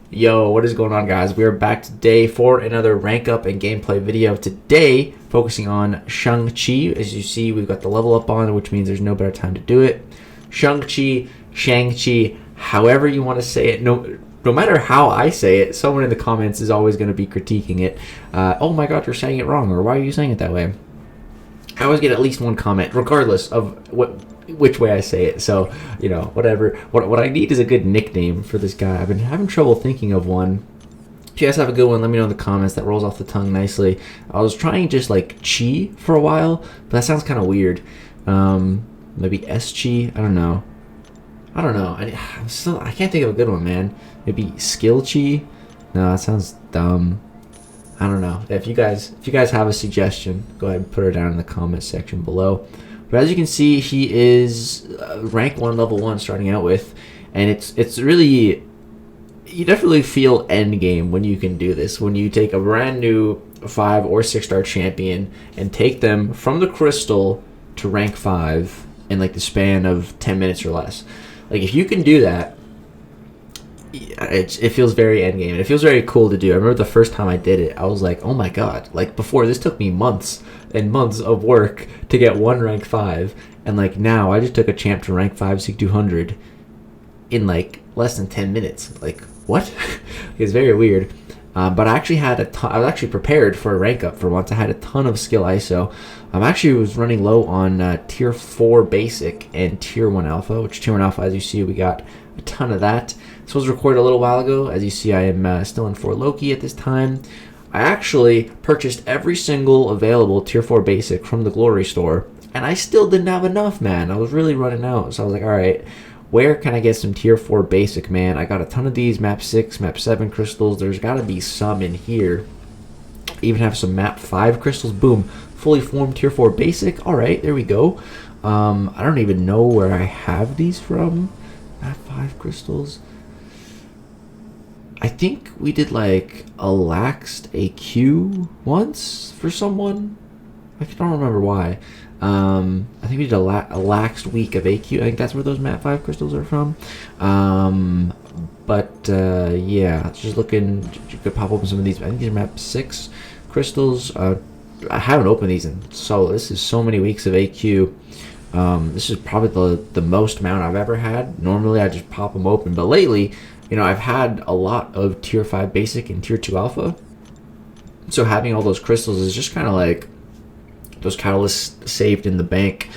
Yo, what is going on, guys? We are back today for another rank up and gameplay video. Today, focusing on Shang-Chi. As you see, we've got the level up on, which means there's no better time to do it. Shang-Chi, however you want to say it. No matter how I say it, someone in the comments is always going to be critiquing it. Oh my god, you're saying it wrong, or why are you saying it that way? I always get at least one comment, regardless of which way I say it. So, you know, whatever. What I need is a good nickname for this guy. I've been having trouble thinking of one. If you guys have a good one, let me know in the comments. That rolls off the tongue nicely. I was trying just like Chi for a while, but that sounds kind of weird. Maybe S-Chi? I don't know. I can't think of a good one, man. Maybe Skill Chi? No, that sounds dumb. I don't know. If you guys have a suggestion, go ahead and put it down in the comment section below. But as you can see, he is rank 1, level 1 starting out with, and it's really, you definitely feel end game when you can do this. When you take a brand new 5 or 6 star champion and take them from the crystal to rank 5 in like the span of 10 minutes or less. Like if you can do that, it feels very endgame, and it feels very cool to do. I remember the first time I did it, I was like, oh my god, like before this took me months and months of work to get one rank 5, and like now I just took a champ to rank 5 Sig 200 in like less than 10 minutes. Like what? It's very weird. But I actually had I was actually prepared for a rank up for once. I had a ton of skill ISO. Actually was running low on tier 4 basic and tier 1 alpha, which tier 1 alpha, as you see, we got a ton of that. This was recorded a little while ago. As you see, I am still in 4 Loki at this time. I actually purchased every single available tier 4 basic from the Glory store, and I still didn't have enough, man. I was really running out, so I was like, alright, where can I get some tier 4 basic, man? I got a ton of these map 6, map 7 crystals. There's got to be some in here. Even have some map 5 crystals. Boom, fully formed tier 4 basic. Alright, there we go. I don't even know where I have these from. Map 5 crystals. I think we did like a laxed AQ once for someone. I don't remember why. I think we did a laxed week of AQ. I think that's where those map 5 crystals are from. Yeah, just looking. You could pop open some of these. I think these are map 6 crystals. I haven't opened these in this is so many weeks of AQ. This is probably the most amount I've ever had. Normally I just pop them open, but lately, you know, I've had a lot of tier 5 basic and tier 2 alpha. So having all those crystals is just kind of like those catalysts saved in the bank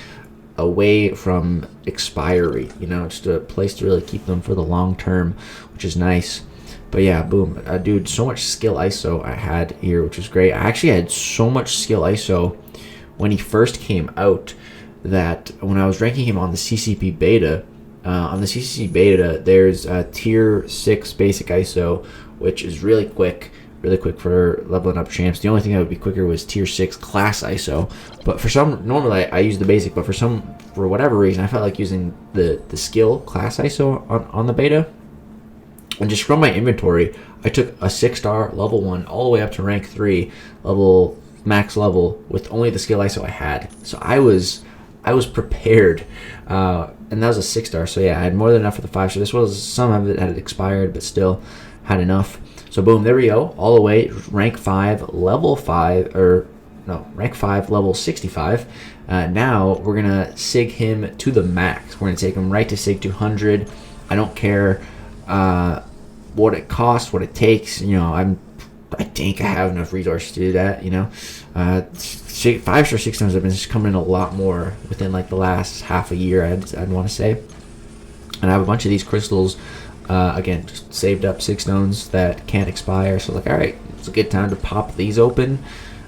away from expiry, you know, just a place to really keep them for the long term, which is nice. But yeah, boom, dude, so much skill ISO I had here, which was great. I actually had so much skill ISO when he first came out that when I was ranking him on the CCP beta, there's a tier 6 basic ISO, which is really quick for leveling up champs. The only thing that would be quicker was tier 6 class ISO. But normally I use the basic, but for whatever reason, I felt like using the skill class ISO on the beta. And just from my inventory, I took a 6 star level 1 all the way up to rank 3 max level with only the skill ISO I had. So I was prepared, and that was a 6 star. So yeah, I had more than enough for the 5 star. This was, some of it had expired, but still had enough. So boom, there we go, all the way rank 5 level 65. Now we're gonna sig him to the max. We're gonna take him right to sig 200. I don't care what it costs, what it takes. You know, I think I have enough resources to do that, you know. 5 star 6 stones have been just coming in a lot more within like the last half a year, I'd want to say. And I have a bunch of these crystals, again, just saved up 6 stones that can't expire. So like, alright, it's a good time to pop these open.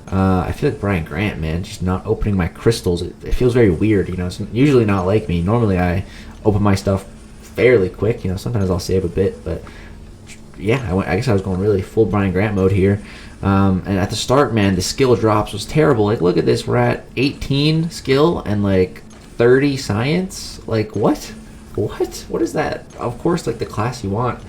I feel like Brian Grant, man, just not opening my crystals. It feels very weird, you know. It's usually not like me. Normally I open my stuff fairly quick, you know. Sometimes I'll save a bit, but yeah, I guess I was going really full Brian Grant mode here. And at the start, man, the skill drops was terrible. Like, look at this. We're at 18 skill and like 30 science. Like, what? What is that? Of course, like the class you want.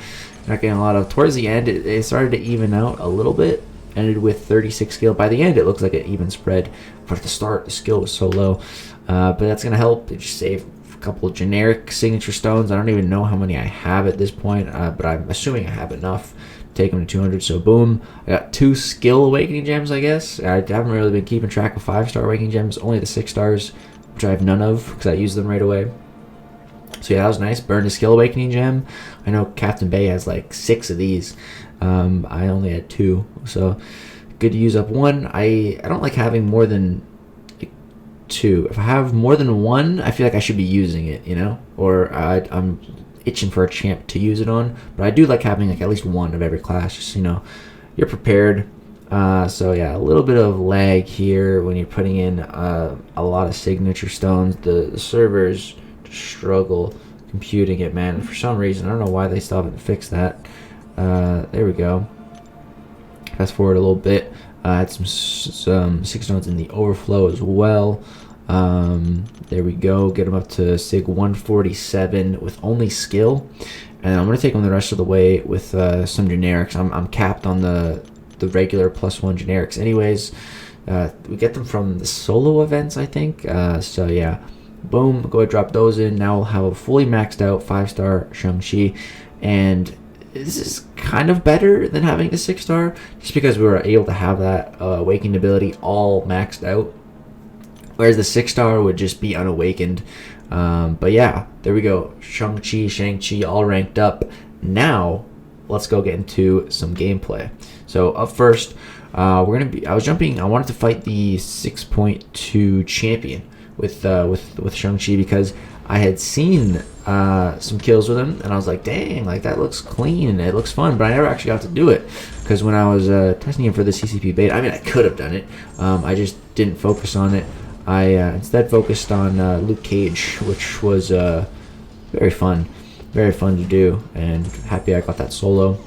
Not getting a lot of. Towards the end, it started to even out a little bit. Ended with 36 skill. By the end, it looks like an even spread. But at the start, the skill was so low. But that's gonna help. It just save couple of generic signature stones. I don't even know how many I have at this point, but I'm assuming I have enough to take them to 200. So boom, I got 2 skill awakening gems, I guess. I haven't really been keeping track of 5-star awakening gems, only the 6 stars, which I have none of because I use them right away. So yeah, that was nice. Burned a skill awakening gem. I know Captain Bay has like 6 of these. I only had 2, so good to use up 1. I don't like having more than 2. If I have more than 1, I feel like I should be using it, you know, or I'm itching for a champ to use it on. But I do like having like at least 1 of every class, just, you know, you're prepared. So yeah, a little bit of lag here when you're putting in a lot of signature stones. The servers struggle computing it, man. For some reason, I don't know why they still haven't fixed that. There we go. Fast forward a little bit. Had some 6 stones in the overflow as well. There we go. Get them up to Sig 147 with only skill, and I'm gonna take them the rest of the way with some generics. I'm capped on the regular +1 generics anyways. We get them from the solo events, I think. So yeah, boom, go ahead, drop those in. Now we'll have a fully maxed out 5-star Shang-Chi, and this is kind of better than having a 6-star, just because we were able to have that awakened ability all maxed out, whereas the 6-star would just be unawakened. But yeah, there we go. Shang-Chi all ranked up. Now let's go get into some gameplay. So up first, I wanted to fight the 6.2 champion with Shang-Chi, because I had seen some kills with him, and I was like, dang, like that looks clean and it looks fun, but I never actually got to do it, because when I was testing him for the CCP beta, I mean, I could have done it. I just didn't focus on it. I instead focused on Luke Cage, which was very fun to do, and happy I got that solo.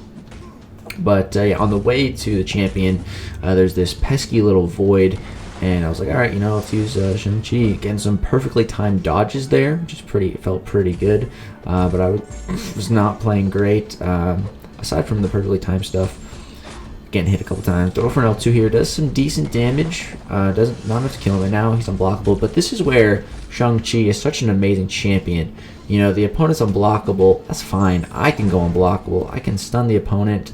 But yeah, on the way to the champion, there's this pesky little void, and I was like, all right, you know, let's use Shang-Chi. Getting some perfectly timed dodges there, which is felt pretty good. But I was not playing great, aside from the perfectly timed stuff. Getting hit a couple times. Throw for an L2 here does some decent damage. Not enough to kill him right now. He's unblockable. But this is where Shang-Chi is such an amazing champion. You know, the opponent's unblockable. That's fine. I can go unblockable. I can stun the opponent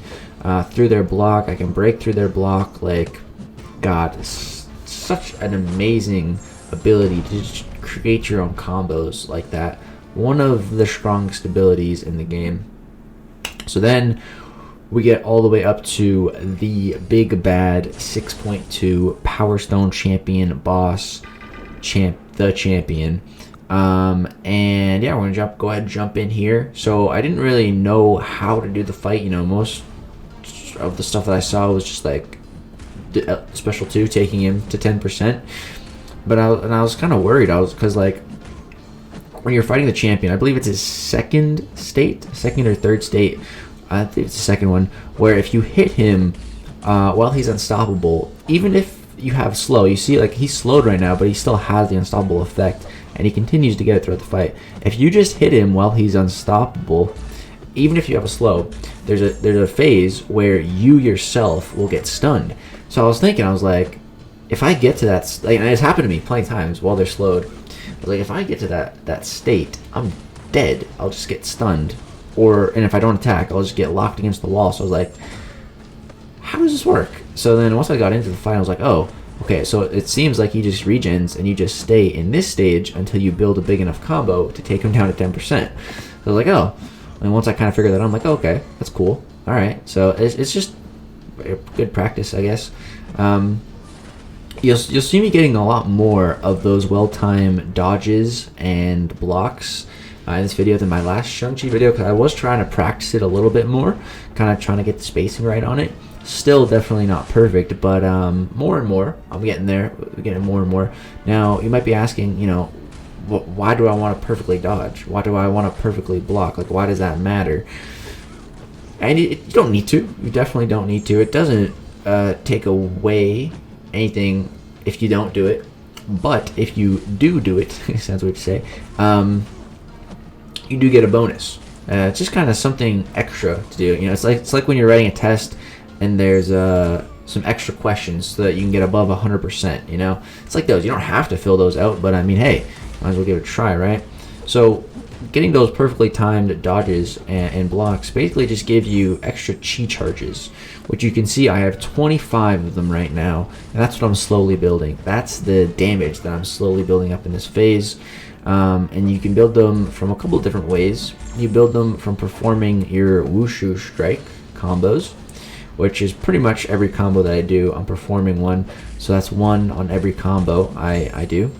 through their block. I can break through their block. Like, God, it's such an amazing ability to just create your own combos like that. One of the strongest abilities in the game. So then we get all the way up to the big bad 6.2 Power Stone champion boss, the champion. And yeah, we're gonna go ahead and jump in here. So I didn't really know how to do the fight. You know, most of the stuff that I saw was just like special 2 taking him to 10%. But I was kind of worried. Because like when you're fighting the champion, I believe it's his second or third state. I think it's the second one, where if you hit him while he's unstoppable, even if you have slow, you see like he's slowed right now, but he still has the unstoppable effect, and he continues to get it throughout the fight. If you just hit him while he's unstoppable, even if you have a slow, there's a phase where you yourself will get stunned. So I was thinking, I was like, if I get to that, like, and it's happened to me plenty of times while they're slowed. I was like, if I get to that state, I'm dead. I'll just get stunned. And if I don't attack, I'll just get locked against the wall. So I was like, how does this work? So then once I got into the fight, I was like, oh, okay, so it seems like he just regens, and you just stay in this stage until you build a big enough combo to take him down to 10%. So I was like, oh. And once I kind of figured that out, I'm like, oh, okay, that's cool. All right. So it's just good practice, I guess. You'll see me getting a lot more of those well-timed dodges and blocks in this video than my last Shang-Chi video, because I was trying to practice it a little bit more, kind of trying to get the spacing right on it. Still definitely not perfect, but more and more, I'm getting there, getting more and more. Now, you might be asking, you know, why do I want to perfectly dodge? Why do I want to perfectly block? Like, why does that matter? And you don't need to. You definitely don't need to. It doesn't take away anything if you don't do it. But if you do it, sounds weird to say, you do get a bonus. It's just kind of something extra to do. You know, it's like when you're writing a test and there's some extra questions so that you can get above 100%. You know, it's like those. You don't have to fill those out, but I mean, hey, might as well give it a try, right? So getting those perfectly timed dodges and blocks basically just give you extra chi charges, which you can see I have 25 of them right now, and that's what I'm slowly building. That's the damage that I'm slowly building up in this phase. And you can build them from a couple of different ways. You build them from performing your wushu strike combos, which is pretty much every combo that I do. I'm performing one, so that's one on every combo I do.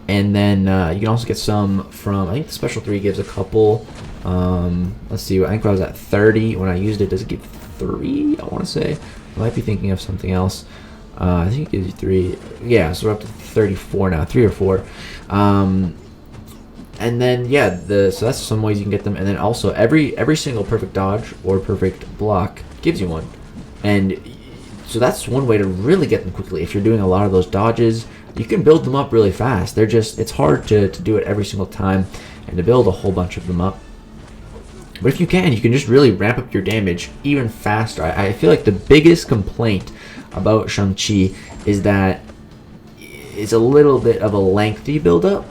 And then you can also get some from, I think the special 3 gives a couple. Let's see, I think I was at 30 when I used it. Does it give 3? I want to say. I might be thinking of something else. I think it gives you 3. Yeah, so we're up to 34 now, 3 or 4. And then yeah, so that's some ways you can get them. And then also every single perfect dodge or perfect block gives you one. And so that's one way to really get them quickly. If you're doing a lot of those dodges, you can build them up really fast. It's hard to do it every single time and to build a whole bunch of them up. But if you can just really ramp up your damage even faster. I feel like the biggest complaint about Shang-Chi is that it's a little bit of a lengthy build up.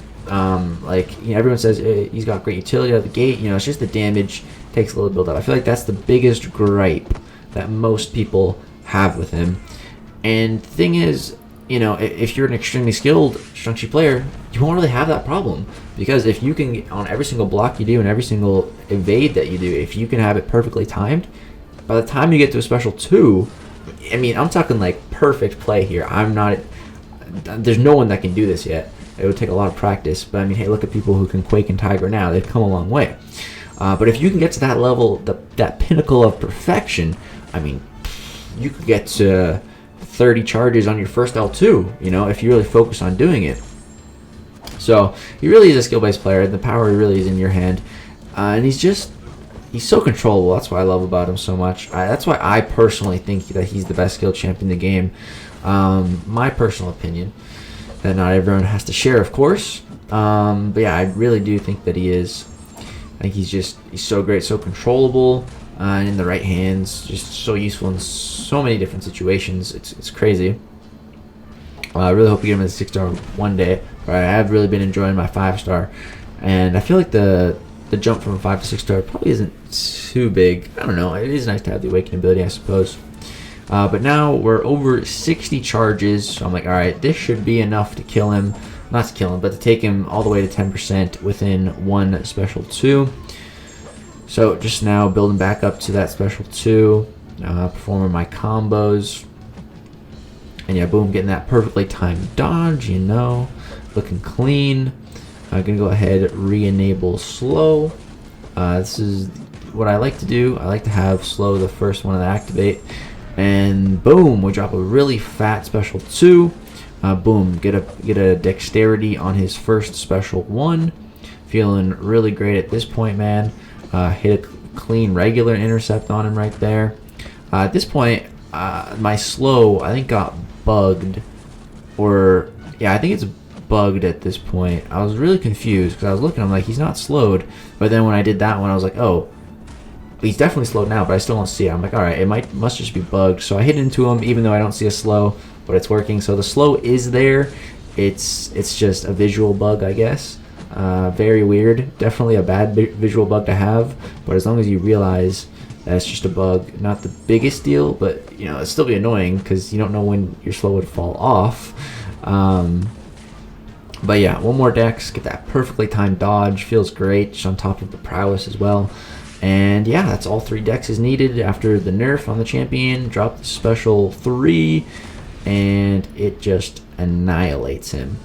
Like, you know, everyone says he's got great utility out of the gate. You know, it's just the damage takes a little build up. I feel like that's the biggest gripe that most people have with him. And the thing is, you know, if you're an extremely skilled Shang-Chi player, you won't really have that problem, because if you can, on every single block you do and every single evade that you do, if you can have it perfectly timed, by the time you get to a special 2, I mean, I'm talking like perfect play here. There's no one that can do this yet. It would take a lot of practice, but I mean, hey, look at people who can Quake and Tiger now. They've come a long way. But if you can get to that level, that pinnacle of perfection, I mean, you could get to 30 charges on your first L2, you know, if you really focus on doing it. So he really is a skill-based player. The power really is in your hand. And he's so controllable. That's what I love about him so much. That's why I personally think that he's the best skilled champ in the game. My personal opinion, that not everyone has to share, of course. But yeah, I really do think that he is. I think he's so great, so controllable, and in the right hands, just so useful in so many different situations. It's crazy. I really hope we get him as a 6-star one day. But I have really been enjoying my 5-star, and I feel like the jump from 5 to 6-star probably isn't too big. I don't know. It is nice to have the awakening ability, I suppose. But now we're over 60 charges, so I'm like, all right, this should be enough to kill him. Not to kill him, but to take him all the way to 10% within one special 2. So just now building back up to that special 2, performing my combos. And yeah, boom, getting that perfectly timed dodge, you know, looking clean. I'm going to go ahead, re-enable slow. This is what I like to do. I like to have slow the first one to activate. And boom, we drop a really fat special 2. Boom, get a dexterity on his first special 1. Feeling really great at this point, man. Hit a clean regular intercept on him right there. At this point, my slow, I think, got bugged. Or, yeah, I think it's bugged at this point. I was really confused because I was looking, I'm like, he's not slowed. But then when I did that one, I was like, oh, he's definitely slowed now, but I still don't see it. I'm like, all right, it must just be bugged. So I hit into him, even though I don't see a slow, but it's working. So the slow is there. It's just a visual bug, I guess. Very weird. Definitely a bad visual bug to have. But as long as you realize that it's just a bug, not the biggest deal, but you know, it'd still be annoying because you don't know when your slow would fall off. But yeah, one more dex, get that perfectly timed dodge. Feels great, just on top of the prowess as well. And yeah, that's all 3 dexes needed after the nerf on the champion. Drop the special 3, and it just annihilates him.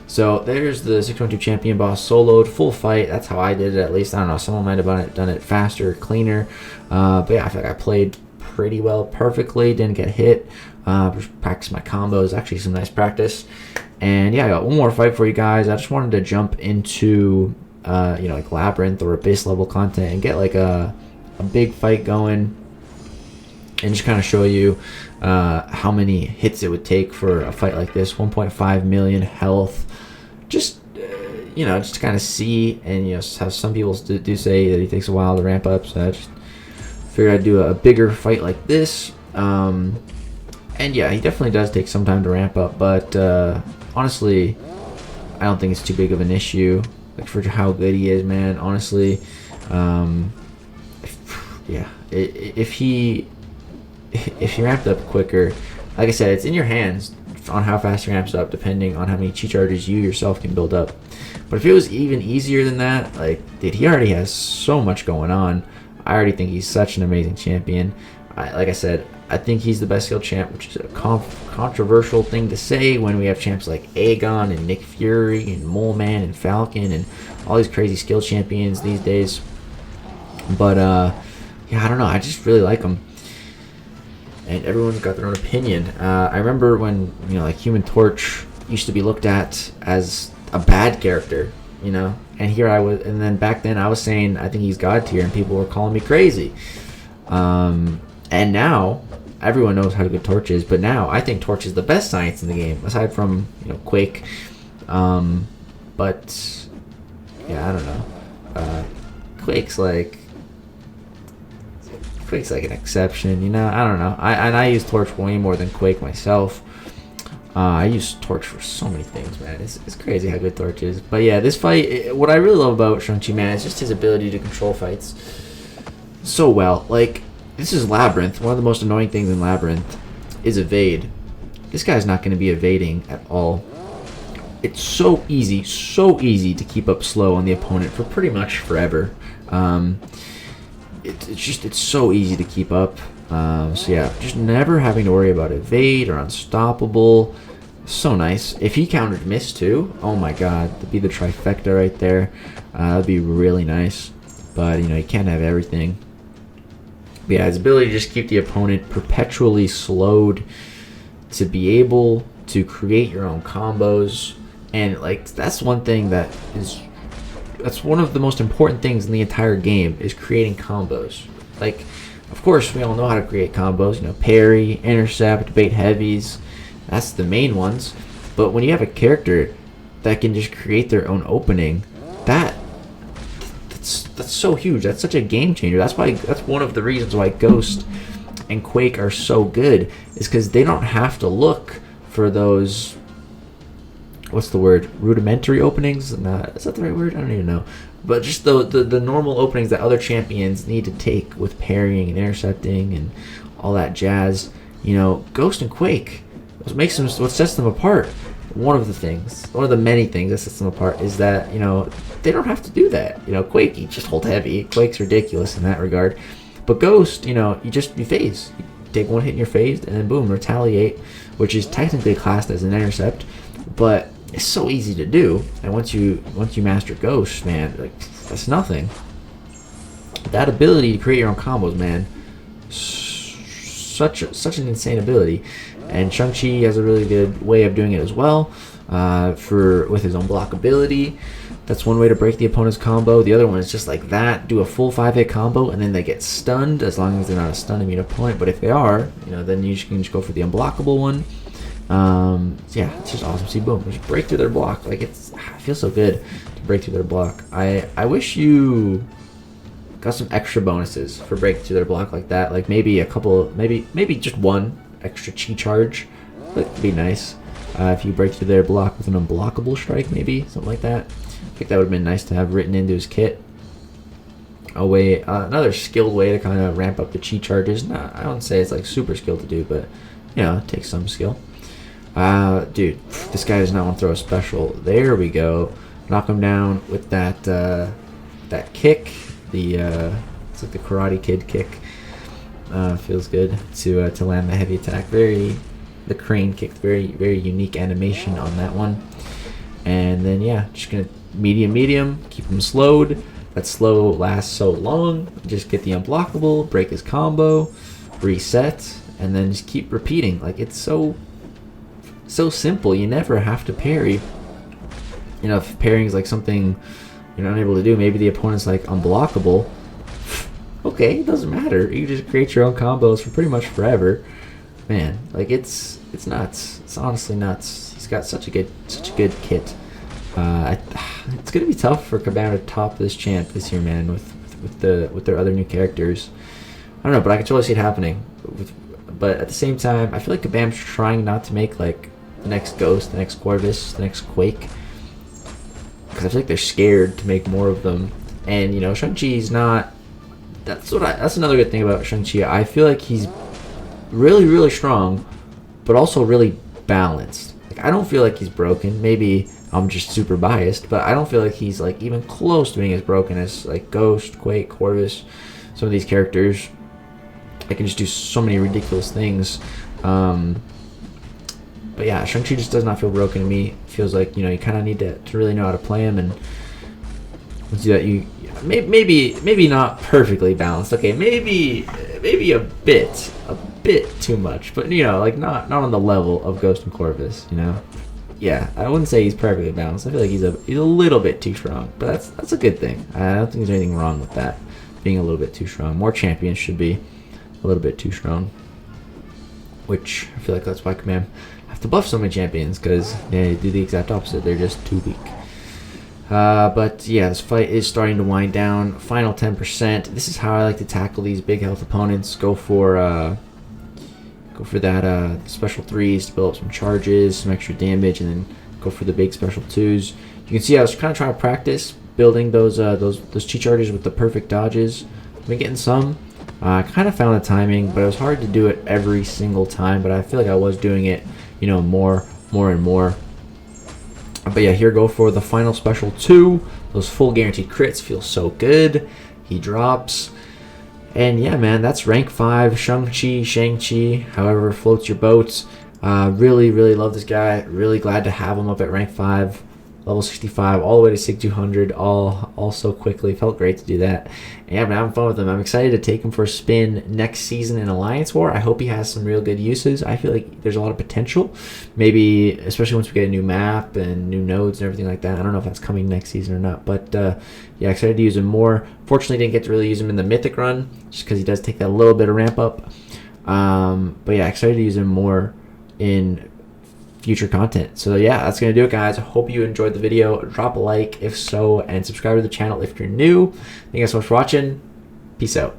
So there's the 612 champion boss soloed, full fight. That's how I did it, at least. I don't know, someone might have done it faster, cleaner. But yeah, I feel like I played pretty well, perfectly, didn't get hit. Just practice my combos, actually some nice practice. And yeah, I got one more fight for you guys. I just wanted to jump into you know, like Labyrinth or base level content and get like a big fight going, and just kind of show you how many hits it would take for a fight like this. 1.5 million health. Just you know, just to kind of see, and you know, how some people do say that it takes a while to ramp up. So I just figured I'd do a bigger fight like this. And yeah, he definitely does take some time to ramp up, but honestly, I don't think it's too big of an issue. like for how good he is, man. Honestly, if he ramped up quicker, like I said, it's in your hands on how fast he ramps up, depending on how many chi charges you yourself can build up. But if it was even easier than that, like, dude, he already has so much going on. I already think he's such an amazing champion. Like I said, I think he's the best skilled champ, which is a controversial thing to say when we have champs like Aegon and Nick Fury and Mole Man and Falcon and all these crazy skilled champions these days. But yeah, I don't know. I just really like him. And everyone's got their own opinion. I remember when, you know, like Human Torch used to be looked at as a bad character, you know, and here I was, and then back then I was saying I think he's god tier, and people were calling me crazy. And now everyone knows how good Torch is, but now I think Torch is the best science in the game, aside from, you know, Quake. But yeah, I don't know. Quake's like an exception, you know. I don't know. I use Torch way more than Quake myself. I use Torch for so many things, man. It's crazy how good Torch is. But yeah, this fight, what I really love about Shang-Chi, man, is just his ability to control fights so well. Like, this is Labyrinth. One of the most annoying things in Labyrinth is evade. This guy's not going to be evading at all. It's so easy to keep up slow on the opponent for pretty much forever. It's so easy to keep up. So yeah, just never having to worry about evade or unstoppable. So nice. If he countered miss too, oh my god, that'd be the trifecta right there. That'd be really nice. But, you know, you can't have everything. But yeah, his ability to just keep the opponent perpetually slowed, to be able to create your own combos, and like that's one thing that's one of the most important things in the entire game, is creating combos. Like, of course, we all know how to create combos, you know, parry, intercept, bait heavies. That's the main ones. But when you have a character that can just create their own opening, that's so huge. That's such a game changer. That's one of the reasons why Ghost and Quake are so good, is because they don't have to look for those, what's the word, rudimentary openings? Is that the right word? I don't even know. But just the normal openings that other champions need to take with parrying and intercepting and all that jazz. You know, Ghost and Quake, what sets them apart, one of the many things that sets them apart, is that, you know, they don't have to do that. You know, Quake, you just hold heavy. Quake's ridiculous in that regard. But Ghost, you know, you phase. You take one hit in your phase and then boom, retaliate, which is technically classed as an intercept, but it's so easy to do. And once you master Ghost, man, like, that's nothing. That ability to create your own combos, man, such an insane ability. And Shang-Chi has a really good way of doing it as well, with his own block ability. That's one way to break the opponent's combo. The other one is just like that, do a full 5-hit combo, and then they get stunned, as long as they're not a stun immune opponent. But if they are, you know, then you can just go for the unblockable one. Yeah, it's just awesome. See, boom, just break through their block. Like, it feels so good to break through their block. I wish you got some extra bonuses for breaking through their block like that. Like maybe a couple, maybe just one extra chi charge. That'd be nice. If you break through their block with an unblockable strike, maybe something like that. I think that would have been nice to have written into his kit. Another skilled way to kind of ramp up the chi charges. I don't say it's like super skilled to do, but you know, it takes some skill. Dude, this guy does not want to throw a special. There we go. Knock him down with that kick. It's like the Karate Kid kick. Feels good to land the heavy attack. The crane kick, very unique animation on that one. And then yeah, just gonna medium, keep him slowed. That slow lasts so long. Just get the unblockable, break his combo, reset, and then just keep repeating. Like, it's so simple. You never have to parry. You know, if parrying is like something you're not able to do, maybe the opponent's like unblockable. Okay, it doesn't matter. You just create your own combos for pretty much forever. Man, like, it's nuts. It's honestly nuts. He's got such a good kit. It's gonna be tough for Kabam to top this champ this year, man. With their other new characters. I don't know, but I can totally see it happening. But at the same time, I feel like Kabam's trying not to make like the next Ghost, the next Corvus, the next Quake. because I feel like they're scared to make more of them. And you know, Shang-Chi's not. That's another good thing about Shang-Chi. I feel like he's really, really strong, but also really balanced. Like, I don't feel like he's broken. Maybe I'm just super biased, but I don't feel like he's like even close to being as broken as like Ghost, Quake, Corvus, some of these characters. I can just do so many ridiculous things. But yeah, Shang-Chi just does not feel broken to me. It feels like, you know, you kind of need to really know how to play him, and once you do that, you maybe not perfectly balanced. Okay, maybe a bit too much, but you know, like not on the level of Ghost and Corvus. You know, yeah, I wouldn't say he's perfectly balanced. I feel like he's a little bit too strong, but that's a good thing. I don't think there's anything wrong with that, being a little bit too strong. More champions should be a little bit too strong, which I feel like that's why Command have to buff so many champions, because they do the exact opposite. They're just too weak. But yeah, this fight is starting to wind down. Final 10%. This is how I like to tackle these big health opponents. Go for that special 3s to build up some charges, some extra damage, and then go for the big special 2s. You can see I was kind of trying to practice building those chi charges with the perfect dodges. I've been getting some. I kind of found the timing, but it was hard to do it every single time. But I feel like I was doing it, you know, more and more. But yeah, here go for the final special 2. Those full guaranteed crits feel so good. He drops. And yeah, man, that's rank 5. Shang-Chi, however floats your boat. Really, really love this guy. Really glad to have him up at rank 5. Level 65, all the way to Sig 200, all so quickly. Felt great to do that. And yeah, I'm having fun with him. I'm excited to take him for a spin next season in Alliance War. I hope he has some real good uses. I feel like there's a lot of potential. Maybe, especially once we get a new map and new nodes and everything like that. I don't know if that's coming next season or not. But yeah, excited to use him more. Fortunately, didn't get to really use him in the Mythic run, just because he does take that little bit of ramp up. But yeah, excited to use him more in future content. So yeah, that's gonna do it, guys. I hope you enjoyed the video. Drop a like if so, and subscribe to the channel if you're new. Thank you guys so much for watching. Peace out.